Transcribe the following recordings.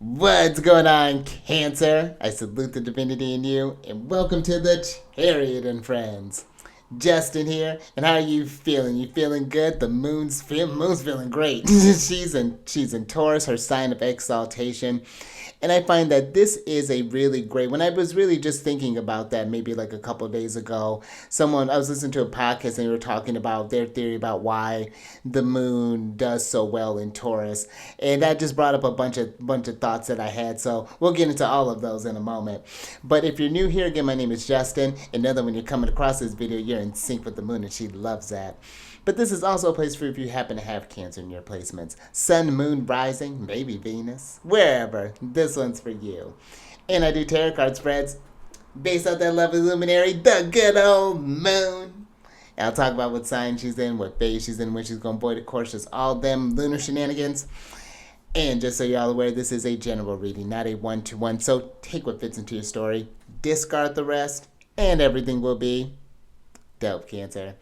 What's going on, Cancer? I salute the divinity in you, and welcome to the Chariot Friends. Justin here, and how are you feeling? You feeling good? The moon's feeling great. she's in Taurus, her sign of exaltation, and I find that this is a really great. When I was really just thinking about that, maybe like a couple of days ago, I was listening to a podcast and they were talking about their theory about why the moon does so well in Taurus, and that just brought up a bunch of thoughts that I had. So we'll get into all of those in a moment. But if you're new here, again, my name is Justin, and know that when you're coming across this video, you're in sync with the moon, and she loves that. But this is also a place for if you happen to have Cancer in your placements. Sun, moon, rising, maybe Venus, wherever. This one's for you. And I do tarot card spreads based on that lovely luminary, the good old moon. And I'll talk about what sign she's in, what phase she's in, when she's going. Boy, of course, just all them lunar shenanigans. And just so you're all aware, this is a general reading, not a one-to-one. So take what fits into your story, discard the rest, and everything will be dope, Cancer.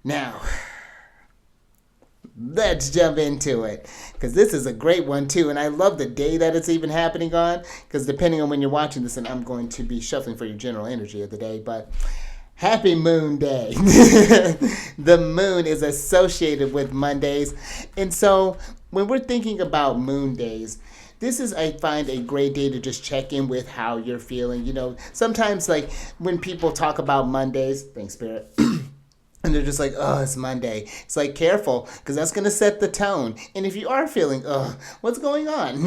Now, let's jump into it, because this is a great one too, and I love the day that it's even happening on, because depending on when you're watching this, and I'm going to be shuffling for your general energy of the day, but happy moon day. The moon is associated with Mondays, and so when we're thinking about moon days, this is, I find, a great day to just check in with how you're feeling. Sometimes, like, when people talk about Mondays, thanks, Spirit, and they're just like, oh, it's Monday. It's like, careful, because that's going to set the tone. And if you are feeling, oh, what's going on?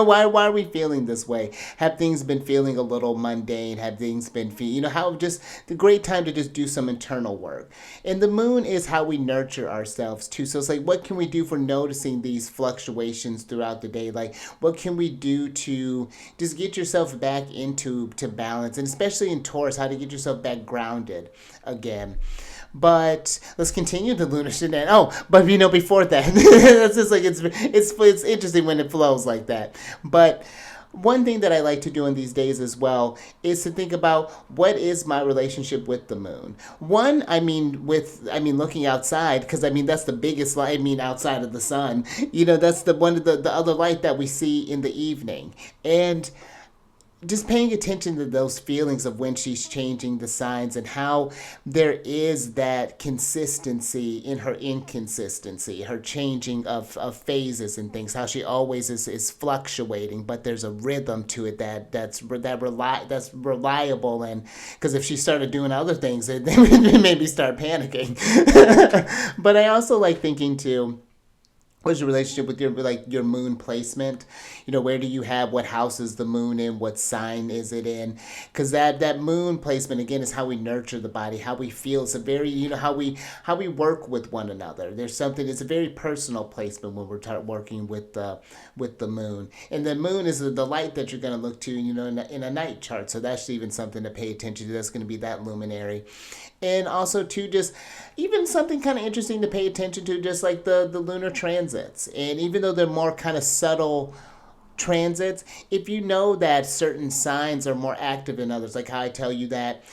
Why are we feeling this way? Have things been feeling a little mundane? Have things been, how just the great time to just do some internal work. And the moon is how we nurture ourselves, too. So it's like, what can we do for noticing these fluctuations throughout the day? Like, what can we do to just get yourself back into balance? And especially in Taurus, how to get yourself back grounded again. But let's continue the lunar shenanigans. Oh, but before that, it's just like it's interesting when it flows like that. But one thing that I like to do in these days as well is to think about what is my relationship with the moon. One, looking outside, because that's the biggest light. Outside of the sun, that's the one of the other light that we see in the evening, and just paying attention to those feelings of when she's changing the signs and how there is that consistency in her inconsistency, her changing of phases and things, how she always is fluctuating, but there's a rhythm to it that's reliable. And because if she started doing other things, it made me start panicking. But I also like thinking too, what's your relationship with your moon placement? Where do you have, what house is the moon in? What sign is it in? Because that moon placement again is how we nurture the body, how we feel. It's a very how we work with one another. There's something. It's a very personal placement when we're working with the moon. And the moon is the light that you're going to look to. In a night chart. So that's even something to pay attention to. That's going to be that luminary. And also, too, just even something kind of interesting to pay attention to, just like the lunar transits. And even though they're more kind of subtle transits, if you know that certain signs are more active than others, like how I tell you that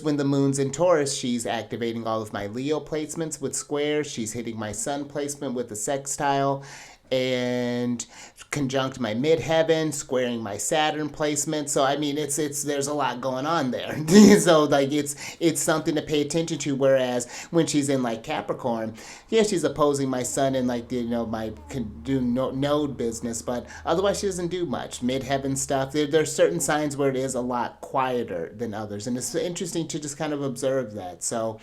when the moon's in Taurus, she's activating all of my Leo placements with squares, she's hitting my sun placement with a sextile, and conjunct my midheaven, squaring my Saturn placement. So it's there's a lot going on there. So like it's something to pay attention to. Whereas when she's in like Capricorn, yeah, she's opposing my sun in like my node business, but otherwise she doesn't do much midheaven stuff. There's certain signs where it is a lot quieter than others, and it's interesting to just kind of observe that. So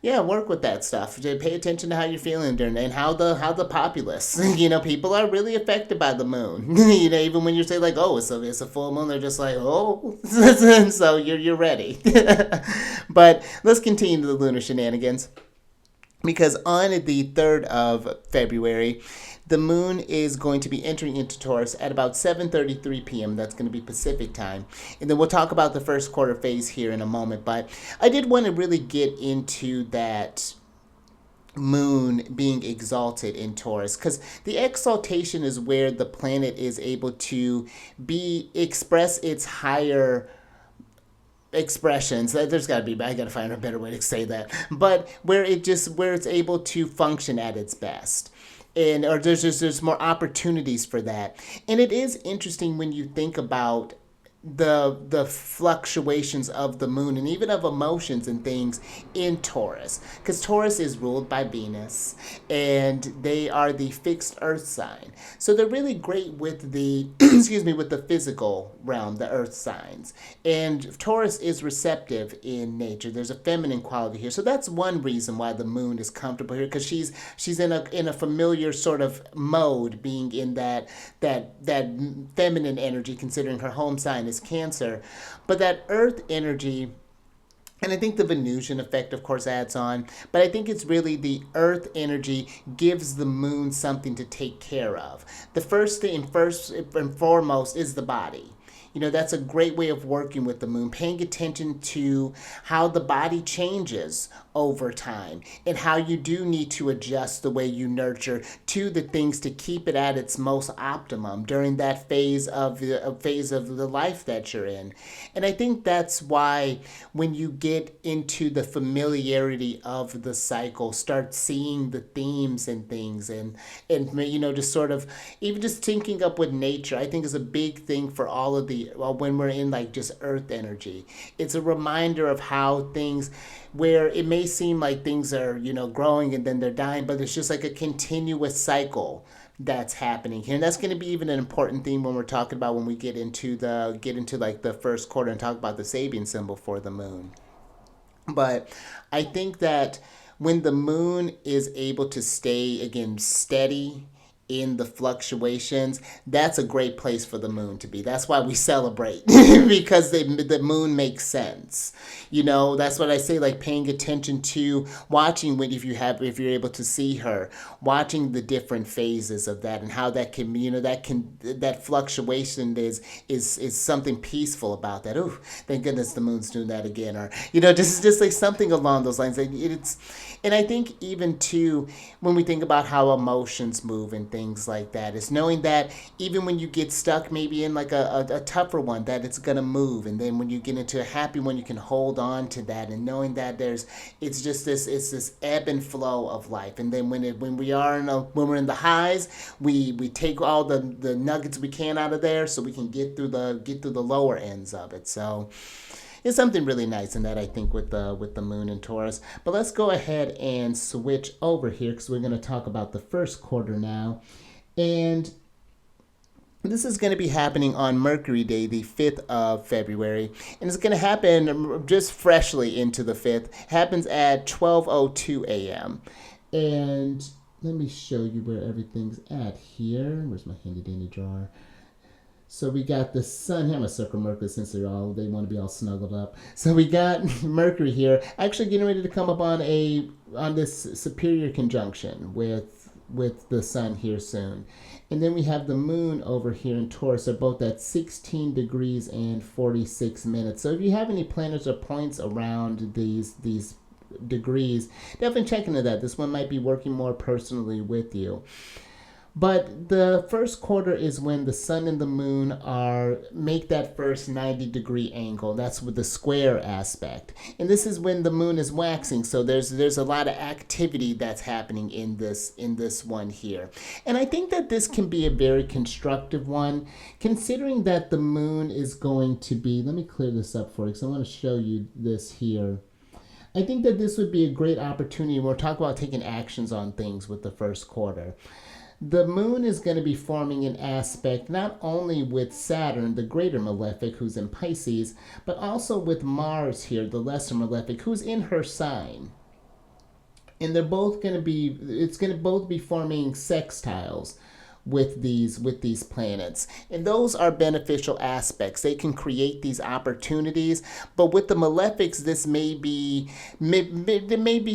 yeah, work with that stuff. Pay attention to how you're feeling during and how the populace. People are really affected by the moon. Even when you say like, oh, it's a full moon, they're just like, oh, so you're ready. But let's continue the lunar shenanigans, because on the 3rd of February, the moon is going to be entering into Taurus at about 7:33 p.m. That's going to be Pacific time. And then we'll talk about the first quarter phase here in a moment. But I did want to really get into that moon being exalted in Taurus, because the exaltation is where the planet is able to express its higher expressions. There's got to be, I got to find a better way to say that, but where it's able to function at its best. and or there's more opportunities for that. And it is interesting when you think about the fluctuations of the moon and even of emotions and things in Taurus, because Taurus is ruled by Venus and they are the fixed earth sign, so they're really great with the excuse me, with the physical realm, the earth signs. And Taurus is receptive in nature. There's a feminine quality here, so that's one reason why the moon is comfortable here, because she's in a familiar sort of mode, being in that feminine energy, considering her home sign is Cancer. But that earth energy, and I think the Venusian effect, of course, adds on, but I think it's really the earth energy gives the moon something to take care of. The first and foremost is the body. That's a great way of working with the moon, paying attention to how the body changes over time and how you do need to adjust the way you nurture to the things to keep it at its most optimum during that phase of the life that you're in. And I think that's why when you get into the familiarity of the cycle, start seeing the themes and things, and just sort of even just syncing up with nature, I think is a big thing for all of when we're in like just earth energy. It's a reminder of how things, where it may seem like things are growing and then they're dying, but it's just like a continuous cycle that's happening here. And that's going to be even an important theme when we're talking about, when we get into like the first quarter and talk about the Sabian symbol for the moon. But I think that when the moon is able to stay again steady in the fluctuations, that's a great place for the moon to be. That's why we celebrate because the moon makes sense. That's what I say, like paying attention to watching if you're able to see her, watching the different phases of that and how that can, that fluctuation is something peaceful about that. Oh, thank goodness the moon's doing that again. Or, just like something along those lines. And I think even too, when we think about how emotions move and things like that, is knowing that even when you get stuck maybe in like a tougher one, that it's going to move. And then when you get into a happy one, you can hold on to that, and knowing that it's this ebb and flow of life. And then when we're in the highs, we take all the nuggets we can out of there, so we can get through the lower ends of it. So it's something really nice in that, I think, with the moon in Taurus. But let's go ahead and switch over here, because we're going to talk about the first quarter now. And this is going to be happening on Mercury Day, the 5th of February. And it's going to happen just freshly into the 5th. Happens at 12:02 a.m. And let me show you where everything's at here. Where's my handy dandy drawer? So we got the sun here. I'm going to circle Mercury since they want to be all snuggled up. So we got Mercury here actually getting ready to come up on this superior conjunction with the sun here soon. And then we have the moon over here in Taurus. They're both at 16 degrees and 46 minutes. So if you have any planets or points around these degrees, definitely check into that. This one might be working more personally with you. But the first quarter is when the sun and the moon make that first 90-degree angle. That's with the square aspect. And this is when the moon is waxing. So there's a lot of activity that's happening in this one here. And I think that this can be a very constructive one, considering that the moon is going to be, let me clear this up for you because I want to show you this here. I think that this would be a great opportunity when we're talking about taking actions on things with the first quarter. The moon is going to be forming an aspect not only with Saturn, the greater malefic, who's in Pisces, but also with Mars here, the lesser malefic, who's in her sign. And they're both going to be forming sextiles with these planets. And those are beneficial aspects. They can create these opportunities. But with the malefics, this may be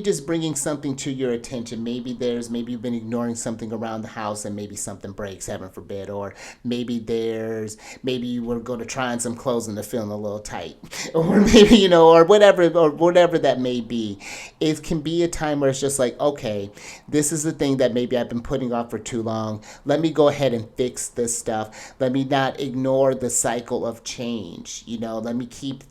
just bringing something to your attention. Maybe you've been ignoring something around the house and maybe something breaks, heaven forbid. Or maybe you were going to try on some clothes and they're feeling a little tight. Or maybe, or whatever that may be. It can be a time where it's just like, okay, this is the thing that maybe I've been putting off for too long. Let let me go ahead and fix this stuff. Let me not ignore the cycle of change. Let me get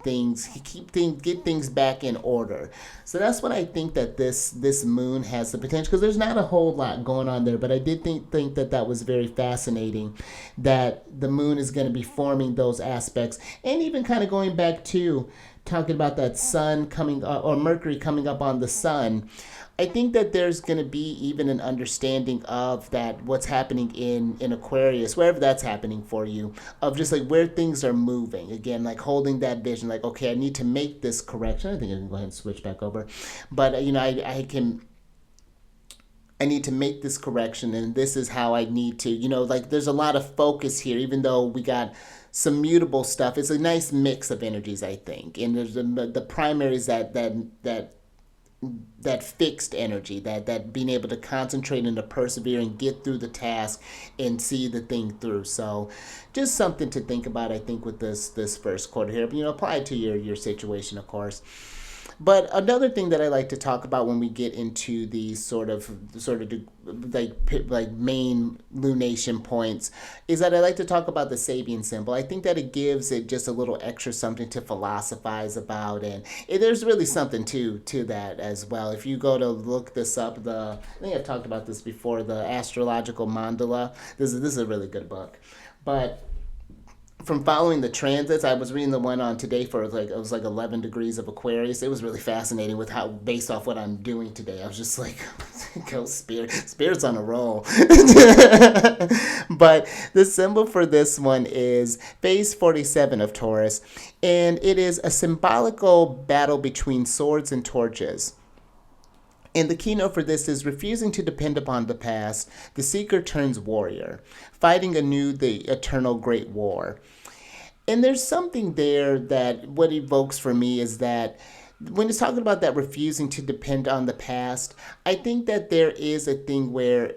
things back in order. So that's what I think that this moon has the potential, because there's not a whole lot going on there, but I did think that was very fascinating, that the moon is going to be forming those aspects, and even kind of going back to talking about that sun coming or Mercury coming up on the sun. I think that there's going to be even an understanding of that, what's happening in Aquarius, wherever that's happening for you, of just like where things are moving. Again, like holding that vision, like, okay, I need to make this correction. I think I can go ahead and switch back over. But, I need to make this correction, and this is how I need to, like there's a lot of focus here, even though we got some mutable stuff. It's a nice mix of energies, I think. And there's the primary is that fixed energy, that being able to concentrate and to persevere and get through the task and see the thing through. So just something to think about, I think, with this first quarter here. But, apply it to your situation, of course. But another thing that I like to talk about when we get into these sort of like main lunation points is that I like to talk about the Sabian symbol. I think that it gives it just a little extra something to philosophize about, and there's really something to that as well. If you go to look this up, I think I've talked about this before, the Astrological Mandala. This is a really good book, but from following the transits, I was reading the one on today for it was like 11 degrees of Aquarius. It was really fascinating with how, based off what I'm doing today, I was just like, go spirit's on a roll. But the symbol for this one is phase 47 of Taurus, and it is a symbolical battle between swords and torches. And the keynote for this is refusing to depend upon the past, the seeker turns warrior, fighting anew the eternal great war. And there's something there that what evokes for me is that when it's talking about that refusing to depend on the past, I think that there is a thing where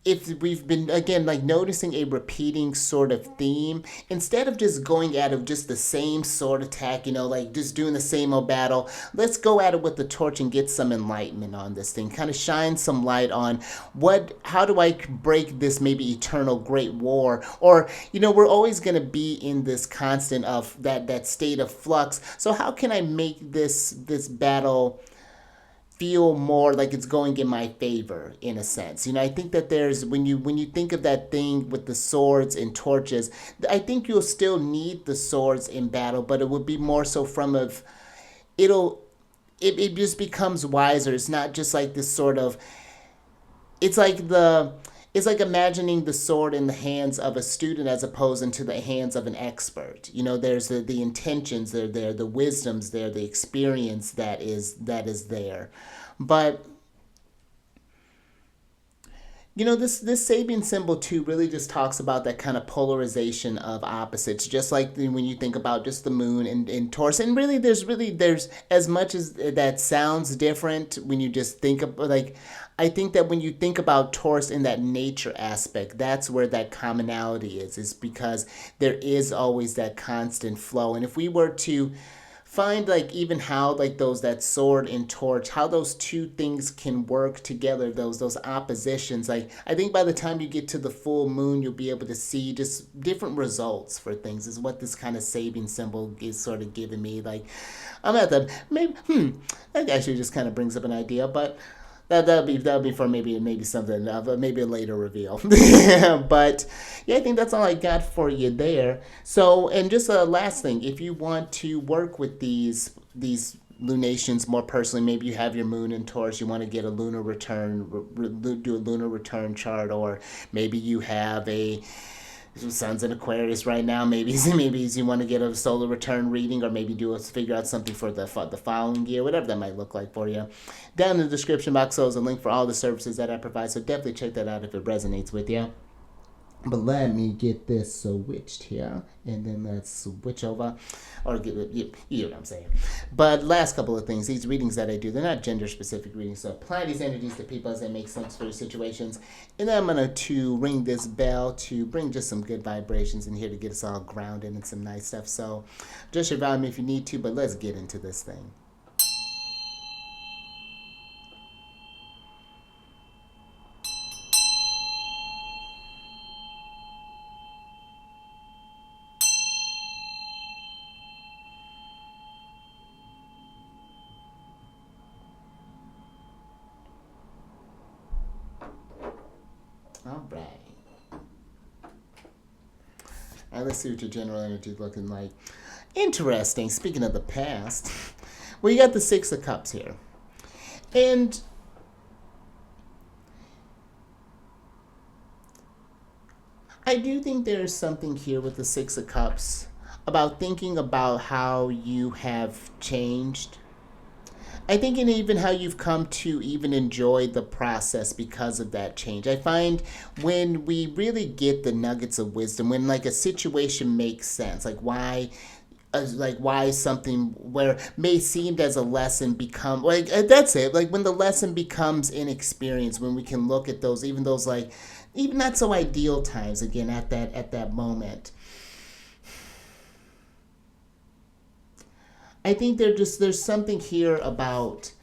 if we've been, again, like noticing a repeating sort of theme, instead of just going at it with just the same sword attack, like just doing the same old battle, let's go at it with the torch and get some enlightenment on this thing, kind of shine some light on how do I break this maybe eternal great war? Or, we're always going to be in this constant of that state of flux. So how can I make this battle feel more like it's going in my favor, in a sense? I think that there's, when you think of that thing with the swords and torches, I think you'll still need the swords in battle, but it would be more so it just becomes wiser. It's not just like this sort of, it's like imagining the sword in the hands of a student as opposed into the hands of an expert. There's the intentions that are there, the wisdom's there, the experience that is there. But this Sabian symbol too really just talks about that kind of polarization of opposites, just like when you think about just the moon and Taurus. And really there's as much as that sounds different when you just think of, like, I think that when you think about Taurus in that nature aspect, that's where that commonality is because there is always that constant flow. And if we were to find like even how like that sword and torch, how those two things can work together, those oppositions, like I think by the time you get to the full moon, you'll be able to see just different results for things, is what this kind of Sabian symbol is sort of giving me. Like I'm at the that actually just kind of brings up an idea, but that'll be for maybe something, maybe a later reveal. But yeah, I think that's all I got for you there. So, and just a last thing, if you want to work with these lunations more personally, maybe you have your moon in Taurus, you want to get a lunar return, do a lunar return chart, or maybe you have a sun's in Aquarius right now. Maybe you want to get a solar return reading, or maybe figure out something for the following year, whatever that might look like for you. Down in the description box, there's a link for all the services that I provide, so definitely check that out if it resonates with you. But let me get this switched here, and then let's switch over, or get it, you know what I'm saying. But last couple of things, these readings that I do, they're not gender-specific readings, so apply these energies to people as they make sense for your situations. And then I'm going to ring this bell to bring just some good vibrations in here to get us all grounded and some nice stuff. So just your volume if you need to, but let's get into this thing. All right. All right, let's see what your general energy is looking like. Interesting. Speaking of the past, well, you got the Six of Cups here. And I do think there's something here with the Six of Cups about thinking about how you have changed. I think in even how you've come to even enjoy the process because of that change. I find when we really get the nuggets of wisdom, when like a situation makes sense, like why something where may seemed as a lesson become like that's it. Like when the lesson becomes inexperience, when we can look at those, even those like even not so ideal times again at that moment. I think there's something here about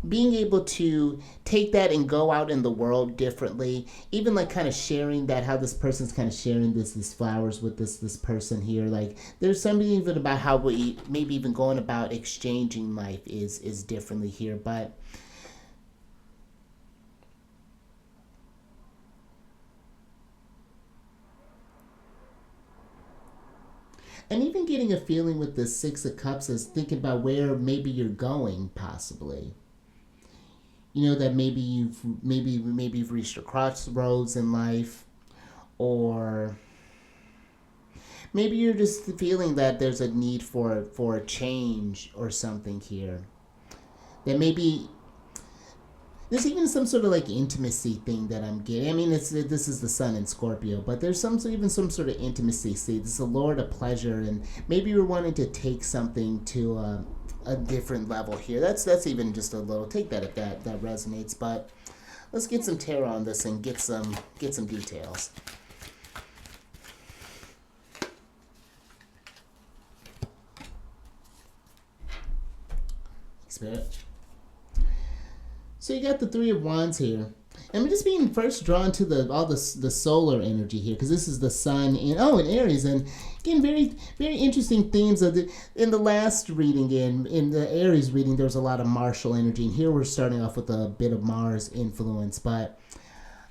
being able to take that and go out in the world differently, even like kind of sharing that, how this person's kind of sharing this flowers with this person here. Like there's something even about how we maybe even going about exchanging life is differently here. But and even getting a feeling with the Six of Cups is thinking about where maybe you're going, possibly. You know that maybe you've reached a crossroads in life, or maybe you're just feeling that there's a need for a change or something here. That maybe there's even some sort of like intimacy thing that I'm getting. I mean, this is the sun in Scorpio, but there's even some sort of intimacy. See, this is a Lord of pleasure, and maybe you're wanting to take something to a different level here. That's even just a little. Take that if that resonates. But let's get some tarot on this and get some details. Spirit. So you got the Three of Wands here. And I'm just being first drawn to the solar energy here, because this is the sun in Aries, and again very very interesting themes of in the last reading in the Aries reading there was a lot of martial energy, and here we're starting off with a bit of Mars influence. But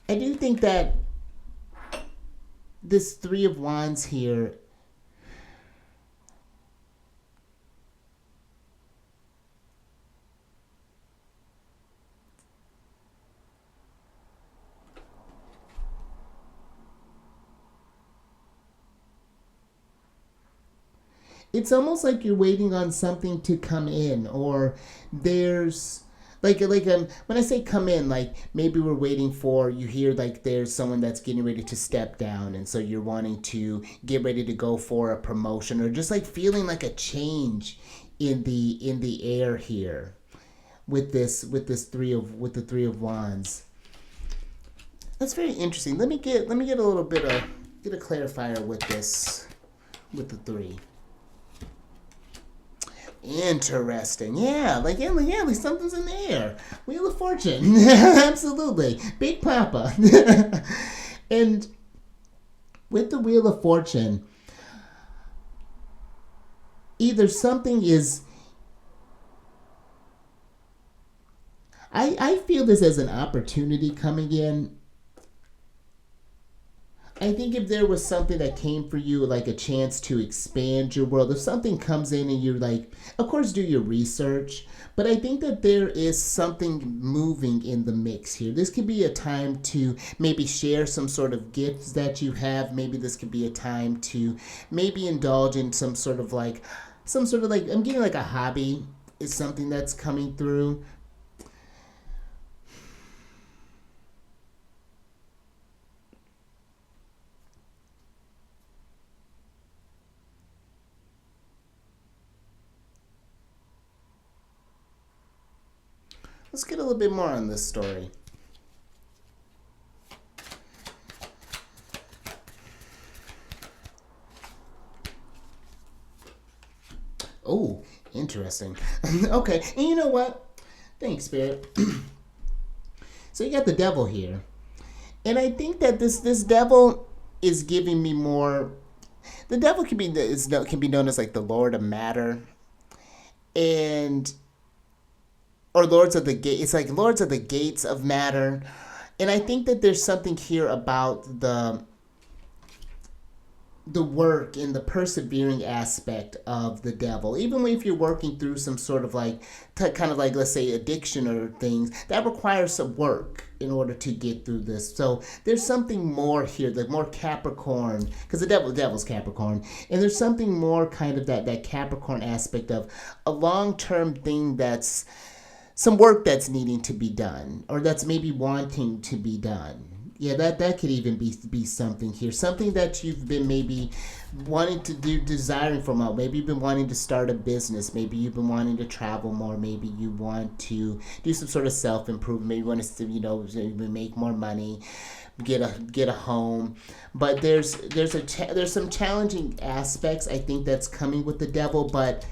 I do think that this Three of Wands here, it's almost like you're waiting on something to come in, or there's when I say come in, like maybe we're waiting for, you hear like there's someone that's getting ready to step down, and so you're wanting to get ready to go for a promotion, or just like feeling like a change in the air here with the Three of Wands. That's very interesting. Let me get a little bit of get a clarifier with this with the three. Interesting. Yeah, like something's in the air. Wheel of Fortune. Absolutely. Big Papa. And with the Wheel of Fortune, either something is I feel this as an opportunity coming in. I think if there was something that came for you, like a chance to expand your world, if something comes in and you're like, of course, do your research, but I think that there is something moving in the mix here. This could be a time to maybe share some sort of gifts that you have. Maybe this could be a time to maybe indulge in some sort of like, I'm getting like a hobby is something that's coming through. Let's get a little bit more on this story. Oh, interesting. Okay, and you know what? Thanks, Spirit. So you got the Devil here. And I think that this Devil is giving me more. The Devil can be known as like the Lord of Matter. And or Lords of the Gate. It's like Lords of the Gates of Matter. And I think that there's something here about the work and the persevering aspect of the devil. Even if you're working through some sort of like, kind of like, let's say, addiction or things, that requires some work in order to get through this. So there's something more here, like more Capricorn, because the devil's Capricorn, and there's something more kind of that Capricorn aspect of a long-term thing that's some work that's needing to be done, or that's maybe wanting to be done. Yeah, that could even be something here. Something that you've been maybe wanting to do, desiring from out. Maybe you've been wanting to start a business. Maybe you've been wanting to travel more. Maybe you want to do some sort of self-improvement. Maybe you want to, make more money, get a home. But there's some challenging aspects, I think, that's coming with the devil, but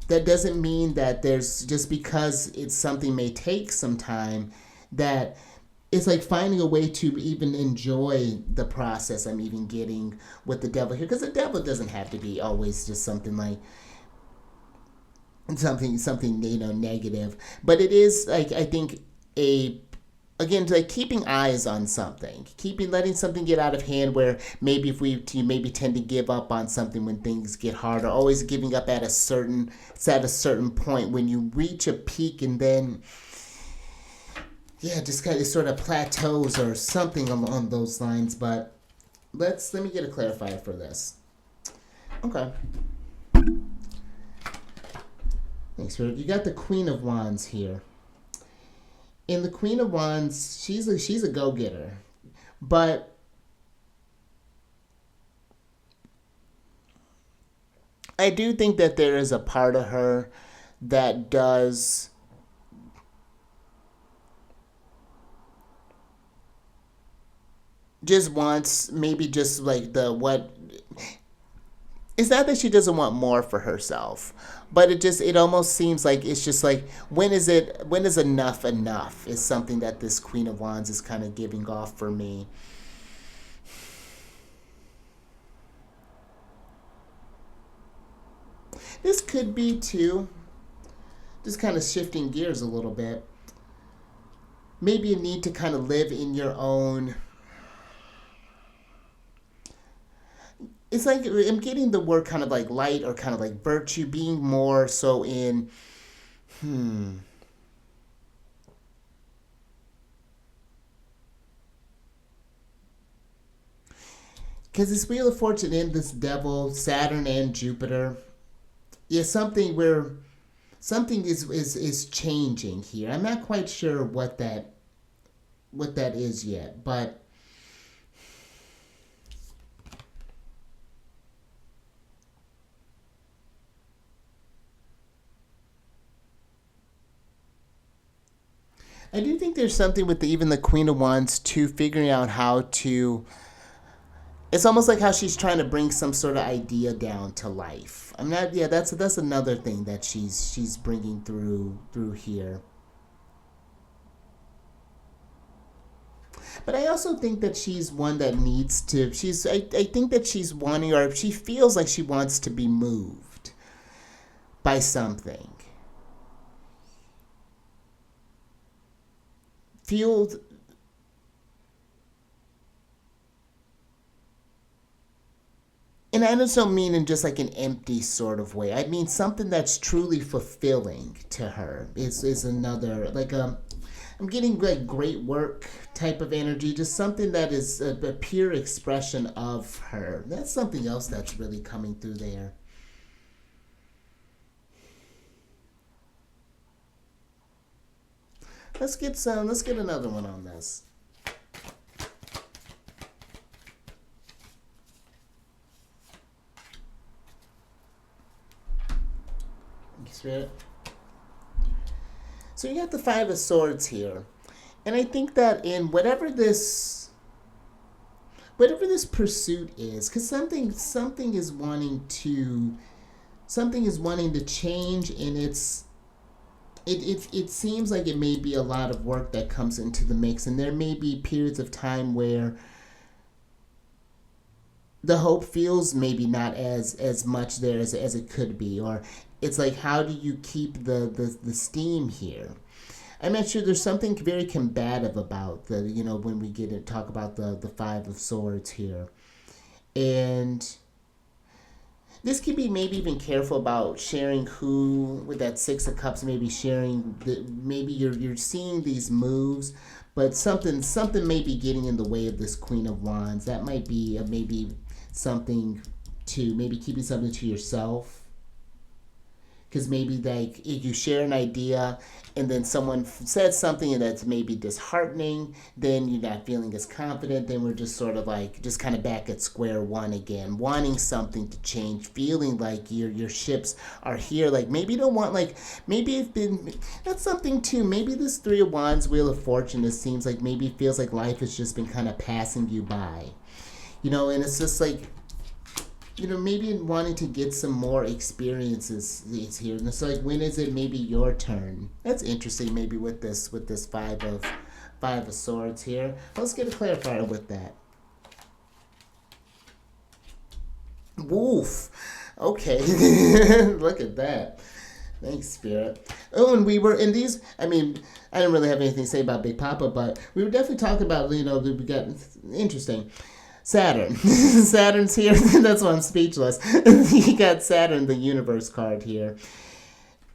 that doesn't mean that there's, just because it's something may take some time, that it's like finding a way to even enjoy the process I'm even getting with the devil here. Because the devil doesn't have to be always just something like something negative. But it is, like, I think, again, like keeping eyes on something, letting something get out of hand, where maybe if we maybe tend to give up on something when things get harder, always giving up at a certain point when you reach a peak, and then just kind of sort of plateaus or something along those lines. But let me get a clarifier for this. Okay. Thanks, Spirit. You got the Queen of Wands here. And the Queen of Wands, she's a go-getter. But I do think that there is a part of her that does just wants maybe just like it's not that she doesn't want more for herself, but it almost seems like it's just like, when is enough is something that this Queen of Wands is kind of giving off for me. This could be too, just kind of shifting gears a little bit, maybe a need to kind of live in your own. It's like I'm getting the word kind of like light, or kind of like virtue, being more so in, because this Wheel of Fortune and this devil, Saturn and Jupiter, something is changing here. I'm not quite sure what that is yet, but I do think there's something with even the Queen of Wands too, figuring out how to. It's almost like how she's trying to bring some sort of idea down to life. I'm not. Yeah, that's another thing that she's bringing through here. But I also think that she's one that needs to. I think that she's wanting, or she feels like she wants to be moved by something. Fueled. And I just don't mean in just like an empty sort of way. I mean something that's truly fulfilling to her. Is another, like, I'm getting like great work type of energy, just something that is a pure expression of her. That's something else that's really coming through there. Let's get another one on this. Spirit. So you got the Five of Swords here. And I think that in whatever this pursuit is, because something is wanting to change, and it seems like it may be a lot of work that comes into the mix, and there may be periods of time where the hope feels maybe not as much there as it could be, or it's like, how do you keep the steam here? I'm not sure. There's something very combative about the, when we get to talk about the Five of Swords here. And this could be maybe even careful about sharing who, with that Six of Cups, maybe sharing, maybe you're seeing these moves, but something may be getting in the way of this Queen of Wands. That might be maybe something to, maybe keeping something to yourself. Because maybe like if you share an idea and then someone says something that's maybe disheartening, then you're not feeling as confident. Then we're just sort of like just kind of back at square one again, wanting something to change, feeling like your ships are here. Like maybe you don't want, like maybe it's been, that's something too. Maybe this Three of Wands, Wheel of Fortune, it seems like maybe it feels like life has just been kind of passing you by, and it's just like, maybe wanting to get some more experiences is here. And it's like, when is it maybe your turn? That's interesting, maybe with this five of swords here. Let's get a clarifier with that. Woof. Okay. Look at that. Thanks, Spirit. Oh, and we were in these, I mean, I didn't really have anything to say about Big Papa, but we were definitely talking about, we got, interesting. Saturn. Saturn's here. That's why I'm speechless. You got Saturn, the universe card here.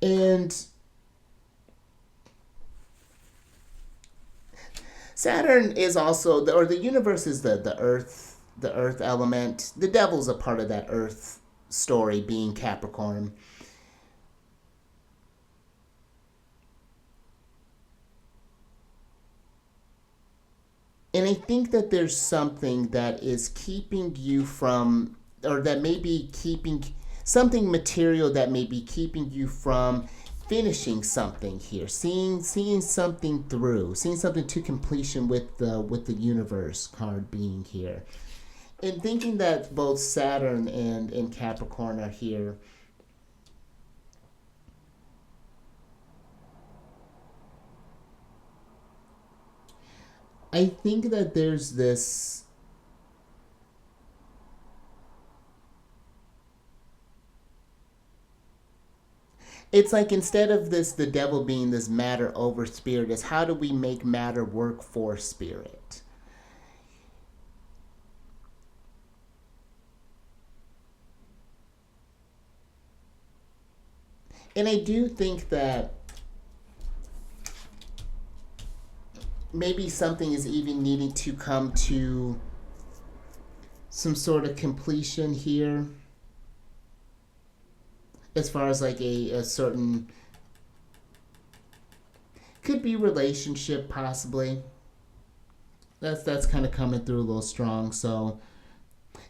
And Saturn is also, or the universe is the earth element. The devil's a part of that earth story, being Capricorn. And I think that there's something that is keeping you from, or that may be keeping, something material that may be keeping you from finishing something here, seeing something through, seeing something to completion with the universe card being here. And thinking that both Saturn and Capricorn are here. I think that there's this, it's like, instead of the devil being this matter over spirit, is how do we make matter work for spirit? And I do think that maybe something is even needing to come to some sort of completion here, as far as like a certain, could be relationship possibly. That's kind of coming through a little strong. So,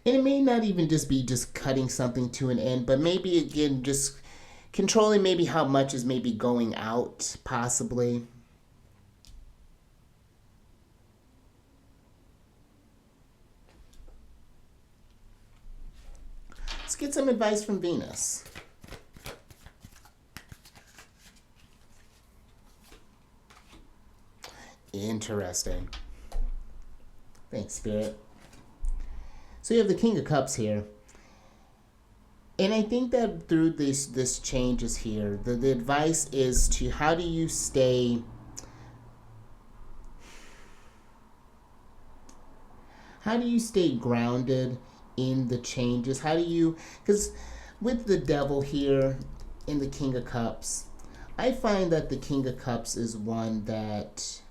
and it may not even just be just cutting something to an end, but maybe again just controlling maybe how much is maybe going out possibly. Let's get some advice from Venus. Interesting. Thanks, Spirit. So you have the King of Cups here. And I think that through this changes here, the advice is to, how do you stay grounded in the changes? How do you, because with the devil here in the King of Cups, I find that the King of Cups is one that,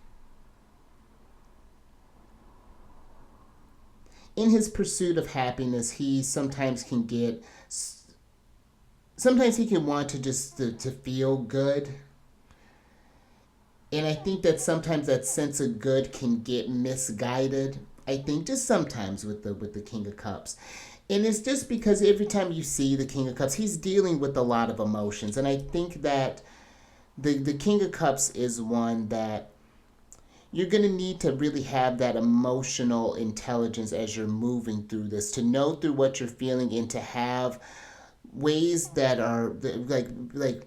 in his pursuit of happiness, he sometimes can get, sometimes he can want to just to feel good. And I think that sometimes that sense of good can get misguided. I think just sometimes with the King of Cups. And it's just because every time you see the King of Cups, he's dealing with a lot of emotions. And I think that the King of Cups is one that you're going to need to really have that emotional intelligence as you're moving through this, to know through what you're feeling, and to have ways that are like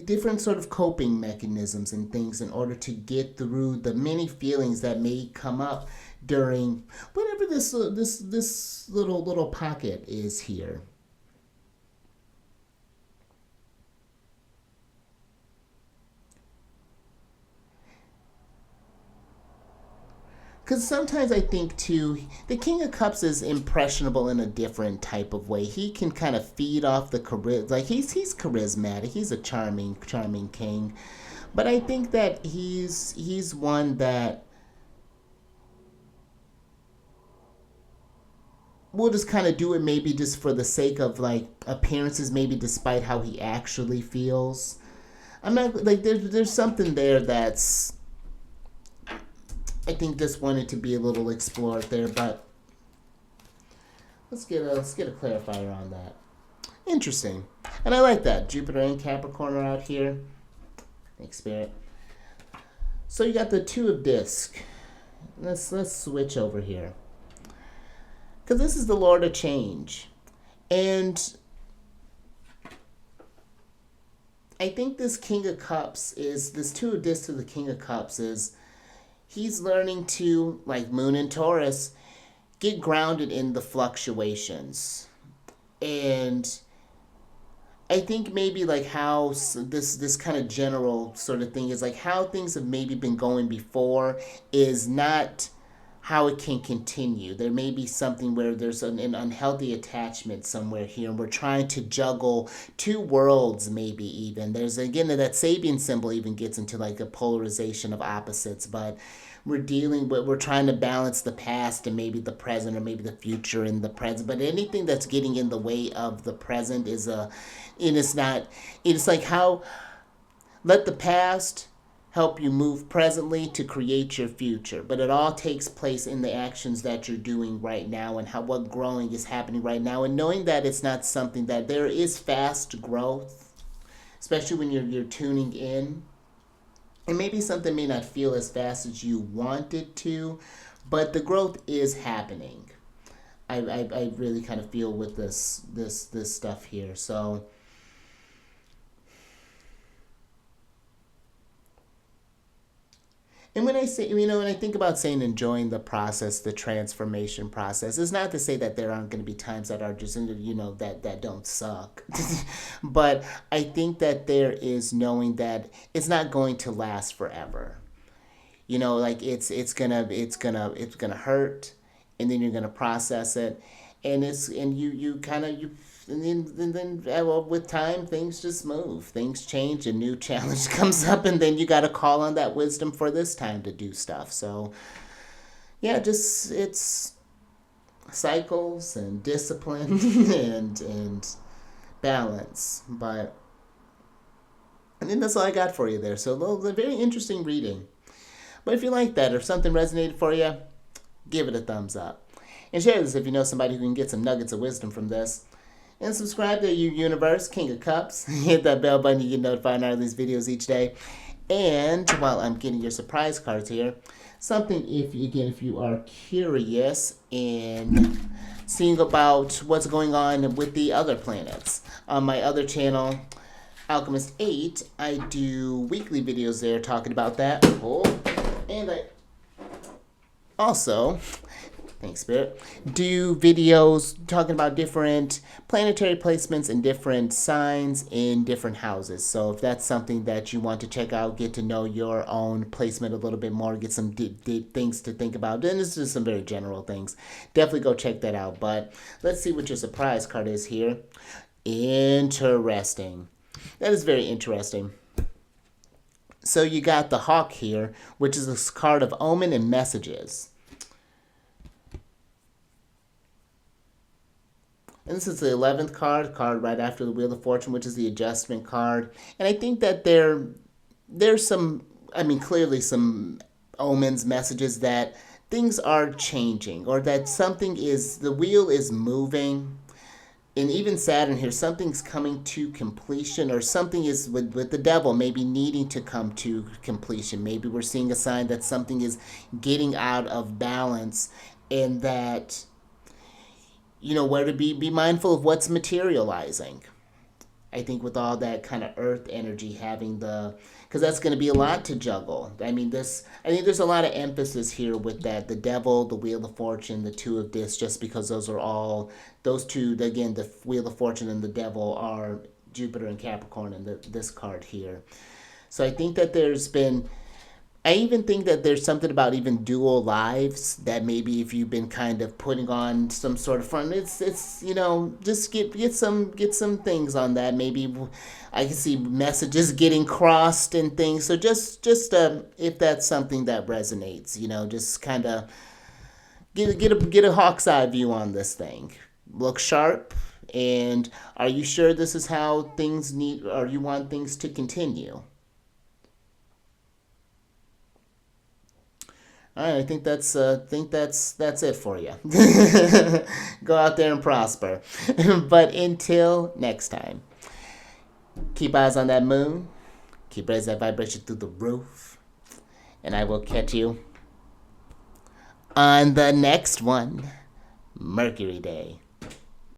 different sort of coping mechanisms and things in order to get through the many feelings that may come up during whatever this little pocket is here. Because sometimes I think too, the King of Cups is impressionable in a different type of way. He can kind of feed off the charisma. Like he's charismatic. He's a charming king. But I think that he's one that will just kind of do it maybe just for the sake of like appearances, maybe despite how he actually feels. I'm not like there's something there that's I think just wanted to be a little explored there, but let's get a clarifier on that. Interesting. And I like that. Jupiter and Capricorn are out here. Thanks, Spirit. So you got the Two of Disc. Let's switch over here. Because this is the Lord of Change. And I think this King of Cups is, this Two of Disc to the King of Cups is, he's learning to, like Moon and Taurus, get grounded in the fluctuations. And I think maybe like how this kind of general sort of thing is like how things have maybe been going before is not how it can continue. There may be something where there's an unhealthy attachment somewhere here, and we're trying to juggle two worlds, maybe even. There's, again, that Sabian symbol even gets into like a polarization of opposites, but we're trying to balance the past and maybe the present, or maybe the future and the present. But anything that's getting in the way of the present is it's like how, let the past help you move presently to create your future. But it all takes place in the actions that you're doing right now, and how what growing is happening right now. And knowing that it's not something that there is fast growth, especially when you're tuning in. And maybe something may not feel as fast as you want it to, but the growth is happening. I really kind of feel with this stuff here. So and when I say, when I think about saying enjoying the process, the transformation process, it's not to say that there aren't going to be times that are just, that don't suck. But I think that there is knowing that it's not going to last forever. Like it's gonna hurt, and then you're gonna process it, and you kind of well, with time things just move, things change, a new challenge comes up, and then you got to call on that wisdom for this time to do stuff. So yeah, just it's cycles and discipline and balance. But I think that's all I got for you there. So a very interesting reading. But if you like that, or if something resonated for you, give it a thumbs up. And share this if you know somebody who can get some nuggets of wisdom from this. And subscribe to You Universe, King of Cups. Hit that bell button to get notified on all these videos each day. And while I'm getting your surprise cards here, something if you are curious in seeing about what's going on with the other planets. On my other channel, Alchemist 8, I do weekly videos there talking about that. And I also, thanks, Spirit, do videos talking about different planetary placements and different signs in different houses. So if that's something that you want to check out, get to know your own placement a little bit more, get some deep things to think about, then this is some very general things. Definitely go check that out. But let's see what your surprise card is here. Interesting. That is very interesting. So you got the Hawk here, which is a card of omen and messages. And this is the 11th card right after the Wheel of Fortune, which is the adjustment card. And I think that there's some, clearly some omens, messages that things are changing, or that the wheel is moving. And even Saturn here, something's coming to completion, or something is with the devil maybe needing to come to completion. Maybe we're seeing a sign that something is getting out of balance, and that, where to be mindful of what's materializing. I think with all that kind of earth energy having because that's going to be a lot to juggle. I think there's a lot of emphasis here with that. The devil, the Wheel of Fortune, the Two of Discs, just because those two, again, the Wheel of Fortune and the devil are Jupiter and Capricorn, and this card here. So I think that there's been I even think that there's something about even dual lives that maybe if you've been kind of putting on some sort of front, it's just get some things on that. Maybe I can see messages getting crossed and things. So just if that's something that resonates, just kind of get a hawk's eye view on this thing. Look sharp. And are you sure this is how things need, or you want things to continue? All right, I think that's it for you. Go out there and prosper. But until next time, keep eyes on that moon. Keep raising that vibration through the roof, and I will catch you on the next one, Mercury Day.